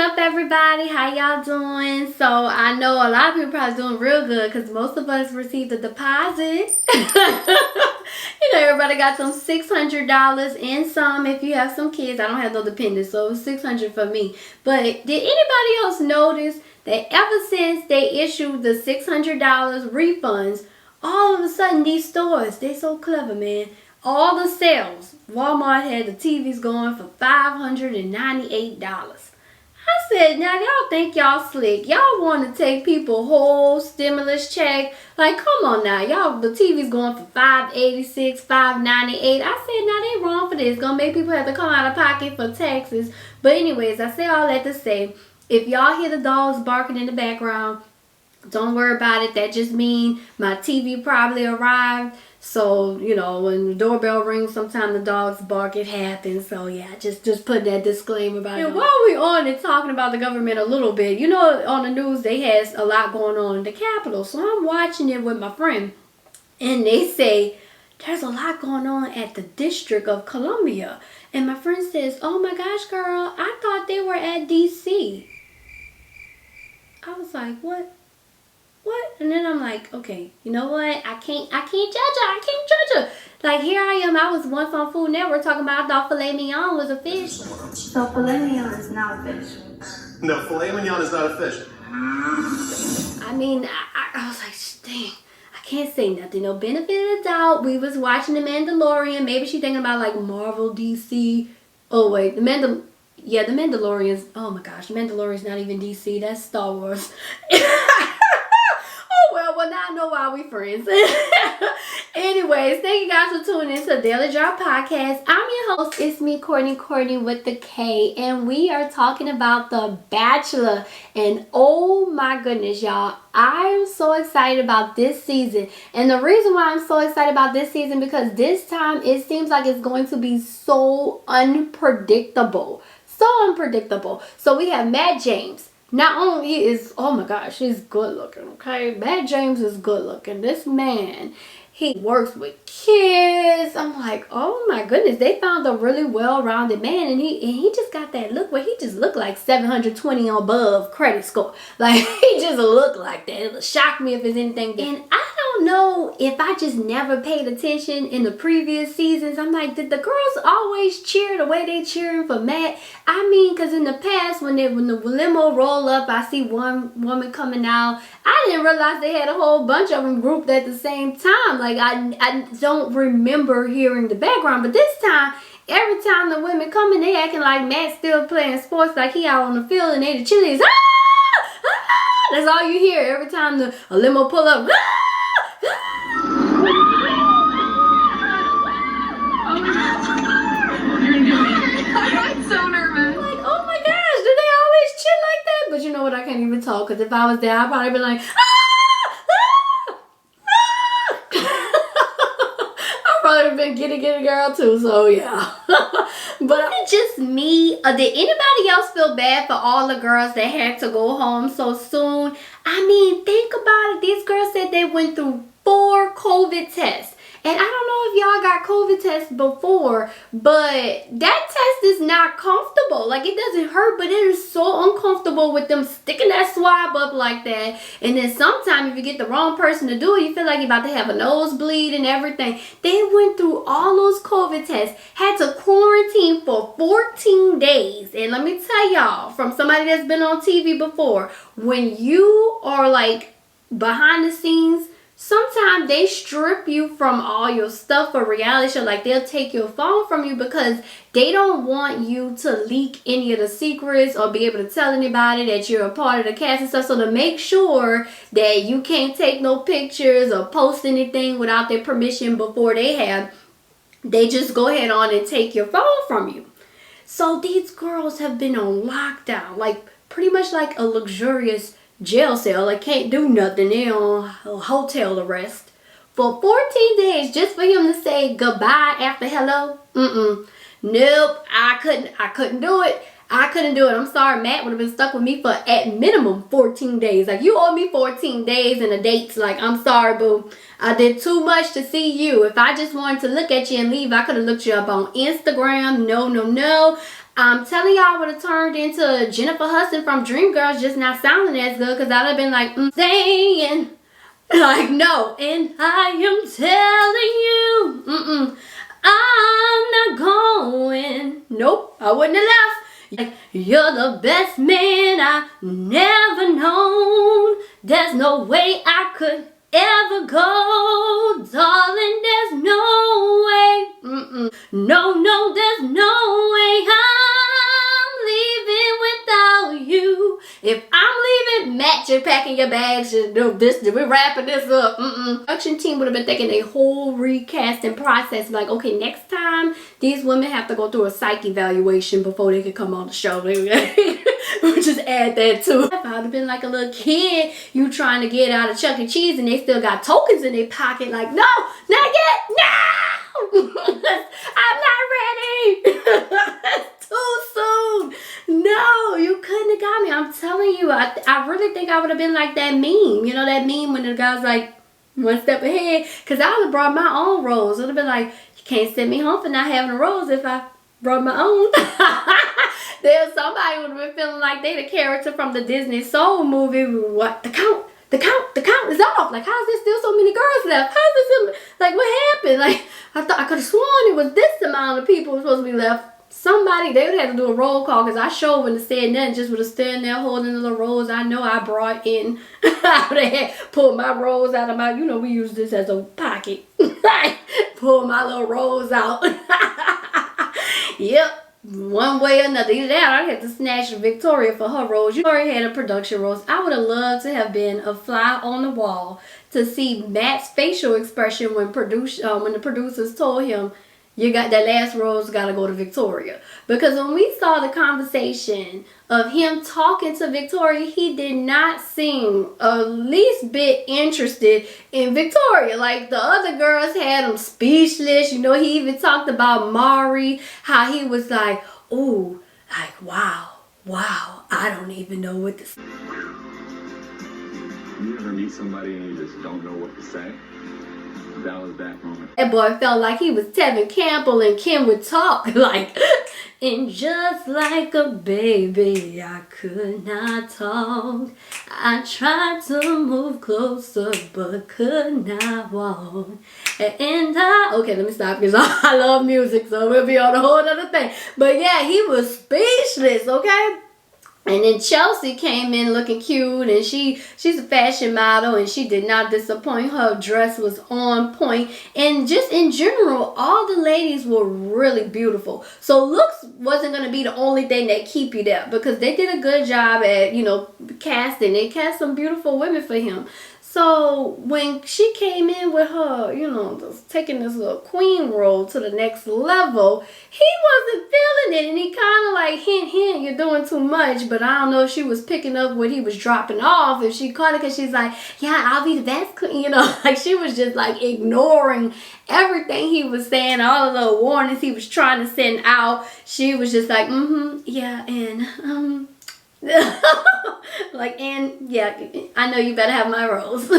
up, everybody? How y'all doing? So I know a lot of people probably doing real good because most of us received a deposit. Everybody got some $600 and some if you have some kids. I don't have no dependents, so it was $600 for me. But did anybody else notice that ever since they issued the $600 refunds, all of a sudden these stores, they so clever, man. All the sales, Walmart had the TVs going for $598. I said, now y'all think y'all slick. Y'all want to take people whole stimulus check. Like, come on now. Y'all, the TV's going for $586, $598. I said, now they wrong for this. Gonna make people have to come out of pocket for taxes. But anyways, I say all that to say, if y'all hear the dogs barking in the background, don't worry about it. That just means my TV probably arrived. So, when the doorbell rings, sometimes the dogs bark. It happens. So, yeah, just put that disclaimer about it. And while we're on and talking about the government a little bit, on the news, they has a lot going on in the Capitol. So, I'm watching it with my friend. And they say, there's a lot going on at the District of Columbia. And my friend says, oh my gosh, girl, I thought they were at D.C. I was like, what? And then I'm like, okay, you know what? I can't judge her. Like, here I am. I was once on Food Network talking about I thought filet mignon was a fish. So filet mignon is not a fish. No, filet mignon is not a fish. I mean, I was like, dang, I can't say nothing. No benefit of the doubt. We was watching The Mandalorian. Maybe she thinking about like Marvel, DC. Oh wait, the Mandalorian's. Oh my gosh, the Mandalorian's not even DC. That's Star Wars. Well, now I know why we friends. Anyways, thank you guys for tuning in to Daily Drop Podcast. I'm your host, ItzmeKortni with the K, and we are talking about The Bachelor. And oh my goodness, y'all, I am so excited about this season. And the reason why I'm so excited about this season, because this time it seems like it's going to be so unpredictable. So we have Matt James. Not only is, oh my gosh, he's good looking, okay? Matt James is good looking. This man, he works with kids. I'm like, oh my goodness, they found a really well-rounded man, and he just got that look where he just looked like 720 or above credit score. Like, he just looked like that. It'll shock me if it's anything. And I don't know if I just never paid attention in the previous seasons. I'm like, did the girls always cheer the way they cheering for Matt? I mean, because in the past, when the limo roll up, I see one woman coming out. I didn't realize they had a whole bunch of them grouped at the same time. Like, I don't remember hearing the background. But this time, every time the women come in, they acting like Matt's still playing sports, like he out on the field and they the cheerleaders. That's all you hear every time a limo pull up. I'm so nervous. Like, oh my gosh, do they always cheer like that? But you know what? I can't even talk, because if I was there, I'd probably be like, I'd probably been getting girl too. So yeah. But it's just me. Did anybody else feel bad for all the girls that had to go home so soon? I mean, think about it. These girls said they went through 4 COVID tests. And I don't know if y'all got COVID tests before, but that test is not comfortable. Like, it doesn't hurt, but it is so uncomfortable with them sticking that swab up like that. And then sometimes if you get the wrong person to do it, you feel like you're about to have a nosebleed and everything. They went through all those COVID tests, had to quarantine for 14 days. And let me tell y'all, from somebody that's been on TV before, when you are like behind the scenes, sometimes they strip you from all your stuff for reality show. Like, they'll take your phone from you because they don't want you to leak any of the secrets or be able to tell anybody that you're a part of the cast and stuff. So to make sure that you can't take no pictures or post anything without their permission before they just go ahead on and take your phone from you. So these girls have been on lockdown, like pretty much like a luxurious jail cell. Like, can't do nothing. They're on a hotel arrest for 14 days just for him to say goodbye after hello. Nope, I couldn't do it. I couldn't do it. I'm sorry, Matt would have been stuck with me for at minimum 14 days. Like, you owe me 14 days and a date. Like, I'm sorry, boo. I did too much to see you. If I just wanted to look at you and leave, I could have looked you up on Instagram. No. I'm telling y'all, I would have turned into Jennifer Hudson from Dreamgirls, just not sounding as good, because I'd have been like, staying. Like, no. And I am telling you, I'm not going. Nope, I wouldn't have left. Like, you're the best man I never known. There's no way I could ever go, darling. There's no way. No, there's no way I'm leaving without you. If I'm leaving, Matt, you're packing your bags. We're wrapping this up. Production team would have been thinking a whole recasting process. Like, okay, next time these women have to go through a psych evaluation before they could come on the show. We'll just add that too. If I'd have been like a little kid, you trying to get out of Chuck E. Cheese and they still got tokens in their pocket, like, no, not yet, no! I'm not ready! It's too soon! No, you couldn't have got me. I'm telling you, I really think I would have been like that meme. You know that meme when the guy's like, one step ahead? Because I would have brought my own rose. It would have been like, you can't send me home for not having a rose if I brought my own. There's somebody would have been feeling like they the character from the Disney Soul movie. What? The count is off. Like, how is there still so many girls left? How is this? Like, what happened? Like, I thought I could have sworn it was this amount of people supposed to be left. Somebody, they would have to do a roll call, because I sure wouldn't have said nothing, just would have stood there holding the little rolls I know I brought in. I would have pulled my rolls out of my, you know, we use this as a pocket. Pull my little rolls out. Yep. One way or another. Either that, I'd have to snatch Victoria for her roles. You already had a production roles. I would have loved to have been a fly on the wall to see Matt's facial expression when the producers told him, you got that last rose, gotta go to Victoria. Because when we saw the conversation of him talking to Victoria, he did not seem a least bit interested in Victoria. Like, the other girls had him speechless. You know, he even talked about Mari, how he was like, oh, like, wow, I don't even know what to say. You ever meet somebody and you just don't know what to say? That was that moment. That boy felt like he was Tevin Campbell and Kim would talk like, and just like a baby, I could not talk. I tried to move closer, but could not walk. And okay, let me stop because I love music, so we'll be on a whole other thing. But yeah, he was speechless, okay? And then Chelsea came in looking cute, and she's a fashion model, and she did not disappoint. Her dress was on point, and just in general, all the ladies were really beautiful. So looks wasn't going to be the only thing that keep you there, because they did a good job at, you know, casting. They cast some beautiful women for him. So when she came in with her, you know, taking this little queen role to the next level, he wasn't feeling it. And he kind of like, hint, you're doing too much. But I don't know if she was picking up what he was dropping off. If she caught it, because she's like, yeah, I'll be the best queen. You know, like she was just like ignoring everything he was saying, all the little warnings he was trying to send out. She was just like, yeah, and, like, and yeah, I know you better have my rose.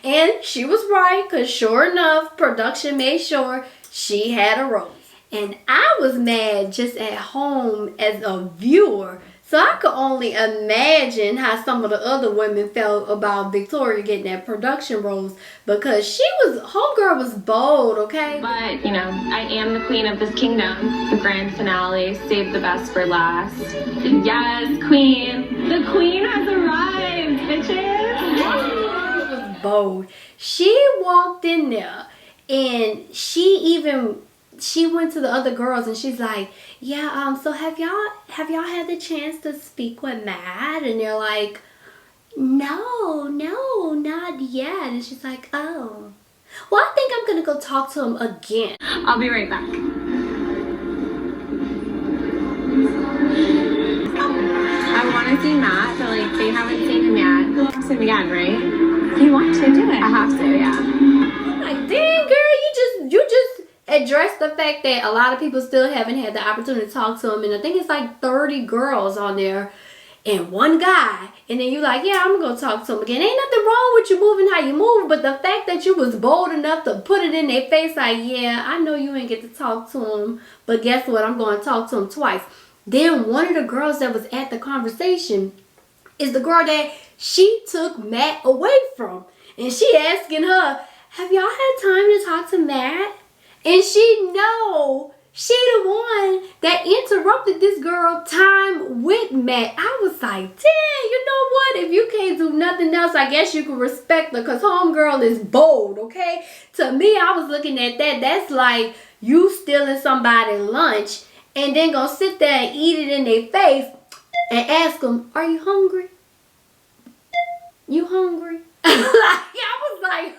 And she was right, because sure enough, production made sure she had a rose. And I was mad just at home as a viewer. So I could only imagine how some of the other women felt about Victoria getting that production rose, because homegirl was bold, okay? But, you know, I am the queen of this kingdom. The grand finale, save the best for last. Yes, queen. The queen has arrived, bitches. She was bold. She walked in there, and she went to the other girls and she's like, yeah, so have y'all had the chance to speak with Matt? And they're like, no, not yet. And she's like, oh, well, I think I'm gonna go talk to him again. I'll be right back. I want to see Matt, but like they haven't seen him yet. We'll ask him again, right? You want to do it? I have to, yeah. I'm like, dang, girl, you just address the fact that a lot of people still haven't had the opportunity to talk to him. And I think it's like 30 girls on there and one guy. And then you're like, yeah, I'm going to go talk to him again. Ain't nothing wrong with you moving how you move. But the fact that you was bold enough to put it in their face like, yeah, I know you ain't get to talk to him, but guess what? I'm going to talk to him twice. Then one of the girls that was at the conversation is the girl that she took Matt away from. And she asking her, have y'all had time to talk to Matt? And she the one that interrupted this girl time with Matt. I was like, dang, you know what? If you can't do nothing else, I guess you can respect her, because homegirl is bold, okay? To me, I was looking at that. That's like you stealing somebody's lunch and then gonna sit there and eat it in their face and ask them, are you hungry? You hungry? I was like,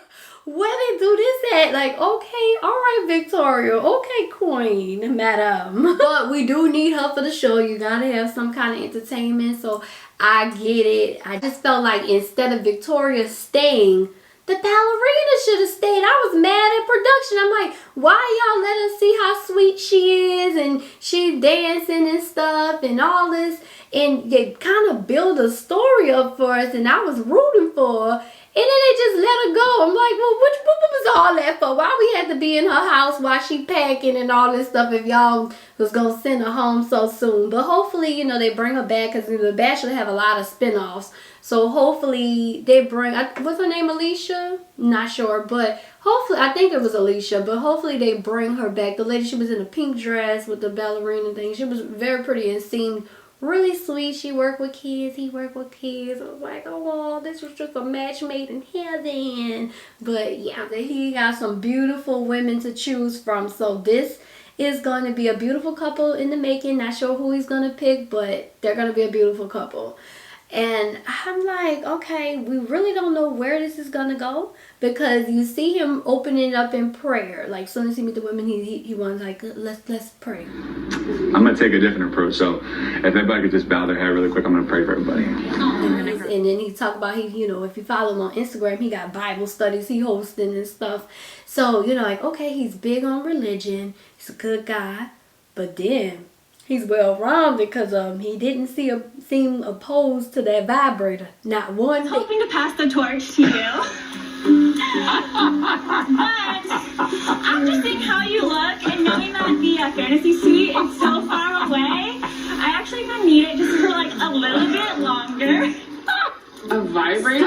where they do this at? Like, okay, all right, Victoria. Okay, queen, madam. But we do need her for the show. You gotta have some kind of entertainment. So I get it. I just felt like instead of Victoria staying, the ballerina should have stayed. I was mad at production. I'm like, why y'all let us see how sweet she is and she dancing and stuff and all this, and they kind of build a story up for us, and I was rooting for her. And then they just let her go. I'm like, well, what was all that for? Why we had to be in her house while she packing and all this stuff if y'all was going to send her home so soon? But hopefully, you know, they bring her back, because the Bachelor have a lot of spinoffs. So hopefully they bring, what's her name, Alicia? Not sure, but hopefully, I think it was Alicia, but hopefully they bring her back. The lady, she was in a pink dress with the ballerina thing. She was very pretty and seemed really sweet. She worked with kids. He worked with kids. I was like, oh, this was just a match made in heaven. But yeah, he got some beautiful women to choose from. So this is going to be a beautiful couple in the making. Not sure who he's going to pick, but they're going to be a beautiful couple. And I'm like, okay, we really don't know where this is going to go, because you see him opening it up in prayer. Like, as soon as he meet the women, he wants, like, let's pray. I'm going to take a different approach. So if everybody could just bow their head really quick, I'm going to pray for everybody. And then he talked about, you know, if you follow him on Instagram, he got Bible studies he hosting and stuff. So, you know, like, okay, he's big on religion. He's a good guy. But then he's well-rounded, because he didn't seem opposed to that vibrator. Not one bit. Hoping to pass the torch to you. But after seeing how you look and knowing that the fantasy suite is so far away, I actually gonna need it just for like a little bit longer. A vibrator?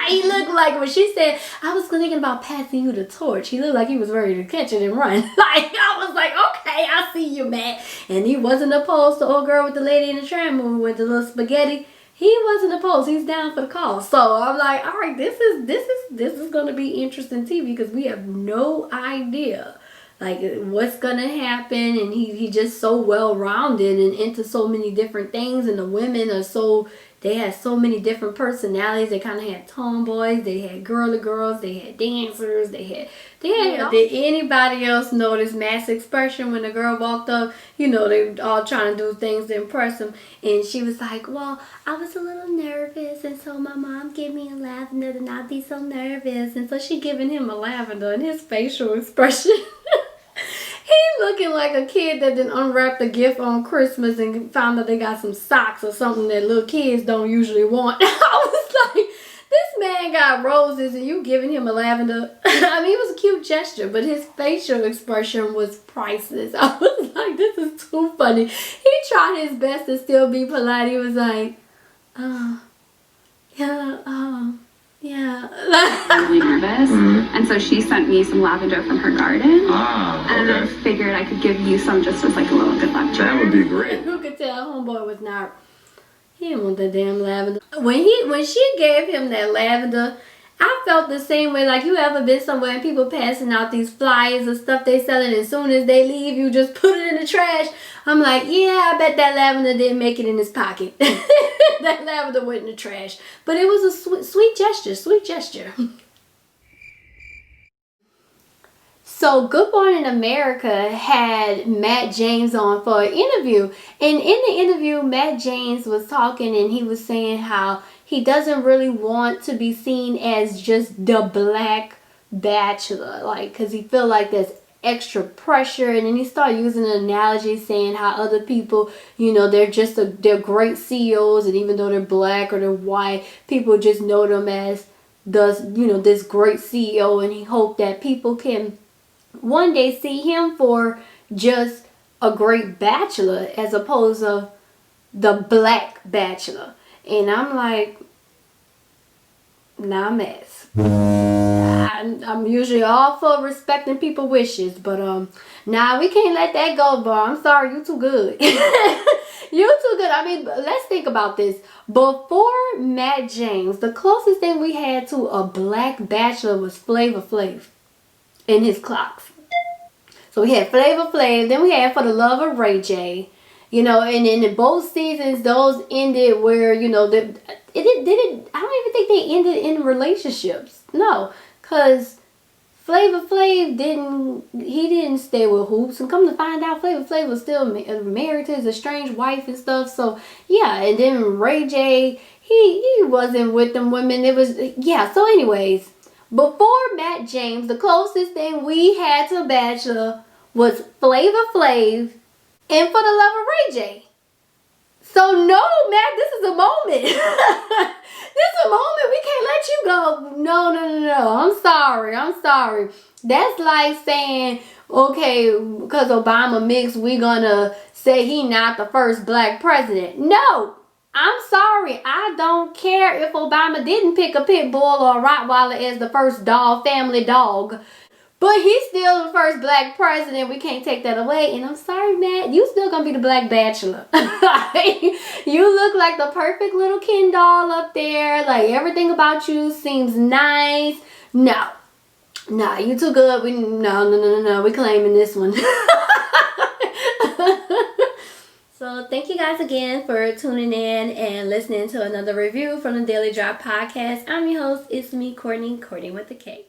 He looked like, when she said, I was thinking about passing you the torch, he looked like he was ready to catch it and run. Like, I was like, okay, I see you, man. And he wasn't opposed to old girl with the lady in the tram movie with the little spaghetti. He wasn't opposed. He's down for the cause. So I'm like, all right, this is gonna be interesting TV, because we have no idea like what's gonna happen. And he just so well-rounded and into so many different things, and the women are so, they had so many different personalities. They kind of had tomboys, they had girly girls, they had dancers, they had. Did anybody else notice Matt's expression when the girl walked up? You know, they were all trying to do things to impress him. And she was like, well, I was a little nervous, and so my mom gave me a lavender to not be so nervous. And so she giving him a lavender, and his facial expression. He looking like a kid that didn't unwrap the gift on Christmas and found out they got some socks or something that little kids don't usually want. I was like, this man got roses and you giving him a lavender. I mean, it was a cute gesture, but his facial expression was priceless. I was like, this is too funny. He tried his best to still be polite. He was like, yeah. Really nervous, and so she sent me some lavender from her garden. And I figured I could give you some just as like a little good luck charm. That would be great. Who could tell homeboy was not, he didn't want that damn lavender. When she gave him that lavender, I felt the same way. Like, you ever been somewhere and people passing out these flyers or stuff they selling, and as soon as they leave, you just put it in the trash. I'm like, yeah, I bet that lavender didn't make it in his pocket. That lavender went in the trash. But it was a sweet gesture. So Good Morning America had Matt James on for an interview. And in the interview, Matt James was talking, and he was saying how he doesn't really want to be seen as just the black bachelor. Like, because he feel like there's extra pressure. And then he started using an analogy saying how other people, you know, they're great CEOs, and even though they're black or they're white, people just know them as this great CEO. And he hoped that people can one day see him for just a great bachelor as opposed to the black bachelor. And I'm like, nah, mess. I'm usually all for respecting people's wishes, but nah, we can't let that go, bro. I'm sorry, you too good. You too good. I mean, let's think about this. Before Matt James, the closest thing we had to a black bachelor was Flavor Flav in his clocks. So we had Flavor Flav, then we had For the Love of Ray J. You know, and in both seasons, those ended where, you know, I don't even think they ended in relationships. No, because Flavor Flav didn't stay with Hoops, and come to find out, Flavor Flav was still married to his estranged wife and stuff. So yeah, and then Ray J, he wasn't with them women. It was, yeah. So anyways, before Matt James, the closest thing we had to a bachelor was Flavor Flav and For the Love of Ray J. So no, Matt, this is a moment. This is a moment. We can't let you go. No. I'm sorry. That's like saying, okay, because Obama mixed, we gonna say he not the first black president. No, I'm sorry. I don't care if Obama didn't pick a pit bull or a Rottweiler as the first family dog. But he's still the first black president. We can't take that away. And I'm sorry, Matt. You still gonna be the black bachelor. You look like the perfect little Ken doll up there. Like, everything about you seems nice. No. Nah, you too good. No. We claiming this one. So thank you guys again for tuning in and listening to another review from the Daily Drop Podcast. I'm your host, ItzmeKortni, Courtney with the K.